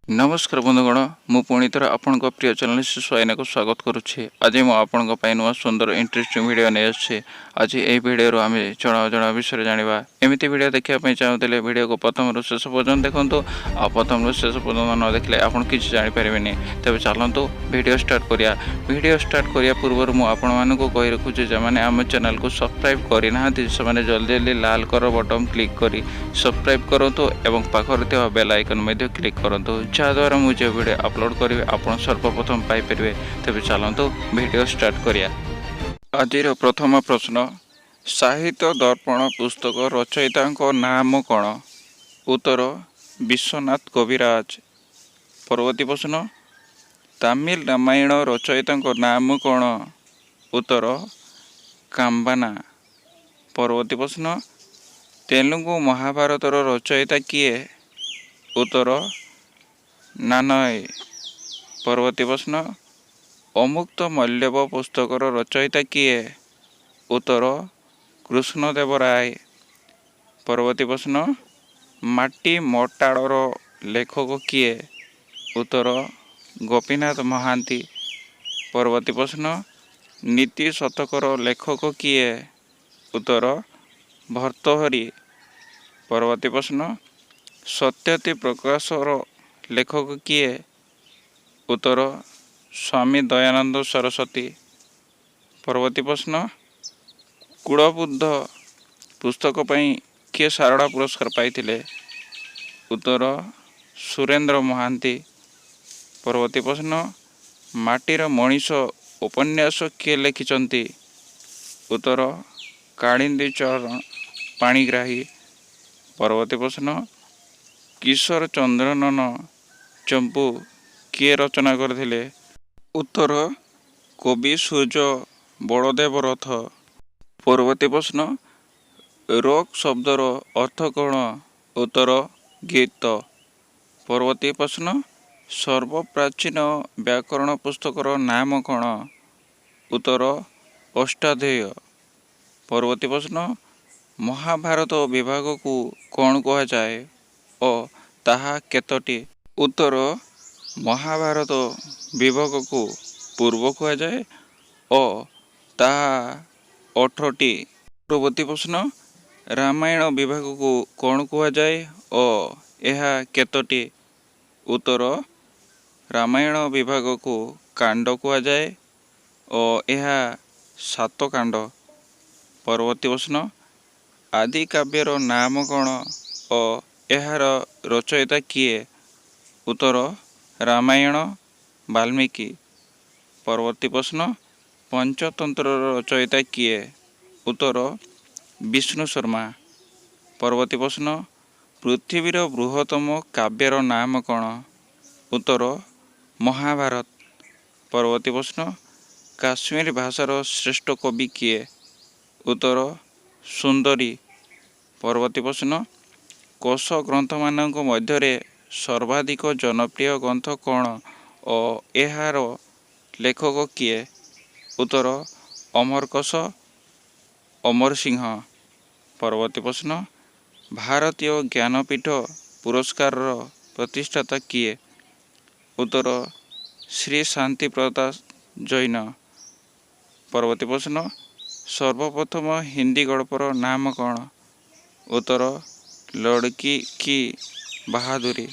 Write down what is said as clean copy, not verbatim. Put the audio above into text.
नमस्कार बंधुगण मु पुणी थर आपण प्रिय चैनल शिशुआईना को स्वागत करुच्छे। आज मु आपण नुआ सुंदर इंटरेस्टिंग वीडियो नहीं आछे। आज ये वीडियो आम जना जना विषय जाना एमती वीडियो देखा चाहते वीडियो को प्रथम रु शेष पर्यटन देखो आ प्रथम रु शेष पर्यटन न देखले आपन किसी जानीपारे तेज चलतु वीडियो स्टार्ट करिया। वीडियो स्टार्ट करिया पूर्व मुझे कही रखुचे जो मैंने आम चैनल को सब्सक्राइब करना से जल्दी जल्दी लाल कलर बटन क्लिक करी सब्सक्राइब करूँ एवं पाखर बेल आइकन क्लिक करूँ जहाद्वारा मुझे वीडियो अपलोड करेंगे आपड़ सर्वप्रथम पाइपर। तेज चलतु वीडियो स्टार्ट करिया। आज प्रथम प्रश्न साहित्य दर्पण पुस्तक रचयिता नाम कौन? उत्तर विश्वनाथ कविराज। परवर्ती प्रश्न तमिल रामायण रचयिता नाम कौन? उत्तर काम्बाना। परवर्ती प्रश्न तेलुगु महाभारतर रचयिता किए? उत्तर नानय। परवर्ती प्रश्न अमुक्त मल्लव पुस्तकर रचयिता किए? उत्तर कृष्णदेवराय। परवर्ती प्रश्न माटी मटाड़र लेखक किए? उत्तर गोपीनाथ महांती। परवर्ती प्रश्न नीति शतकर लेखक किए? उत्तर भर्तहरि। परवर्ती प्रश्न सत्यति प्रकाशर लेखक किए? उत्तर स्वामी दयानंद सरस्वती। परवर्ती प्रश्न कूलबुद्ध पुस्तक पई किए सारड़ा पुरस्कार पाइथिले? उत्तर सुरेंद्र महांती। परवर्ती प्रश्न माटीर मनीष उपन्यास किए लिखिछंती? उत्तर कालिंदी चरण पाणिग्राही। परवर्ती प्रश्न किशोर चंद्रनन चंपू किए रचना करथिले? उत्तर कवि सूर्य बलदेव रथ। परवर्ती प्रश्न रॉक शब्दर अर्थ कौन? उत्तर गीत। परवर्ती प्रश्न सर्वप्राचीन व्याकरण पुस्तकर नाम कौन? उत्तर अष्टाध्यायी। परवर्ती प्रश्न महाभारत विभाग को कौन कहा जाए और ताहा केतोटी? उत्तर महाभारत विभाग को पूर्व कहा जाए और ताहा 18टी। परवर्ती प्रश्न रामायण विभाग को कौन कहा जाए और यह केतोटी? उत्तर रामायण विभाग को कांड कहा जाए और यह 7 कांड। परवर्ती प्रश्न आदि काव्यर नाम कौन और यार रचयिता किए? उत्तर रामायण वाल्मीकि। परवर्ती प्रश्न पंचतंत्र रचयिता किए? उत्तर विष्णु शर्मा। परवर्ती प्रश्न पृथ्वीर बृहत्तम काव्यर नाम कौन? उत्तर महाभारत। परवर्ती प्रश्न काश्मीर भाषार श्रेष्ठ कवि किए? उत्तर सुंदरी। परवर्ती प्रश्न कोश ग्रंथ मानक मध्यरे सर्वाधिक जनप्रिय ग्रंथ कौन और यार लेखक किए? उत्तर अमरकोश अमर सिंह। परवर्ती प्रश्न भारतीय ज्ञानपीठ पुरस्कार प्रतिष्ठाता किए? उत्तर श्री शांति प्रकाश जैन। परवर्ती प्रश्न सर्वप्रथम हिंदी गल्पर नाम कौन? उत्तर लड़की की बहादुरी।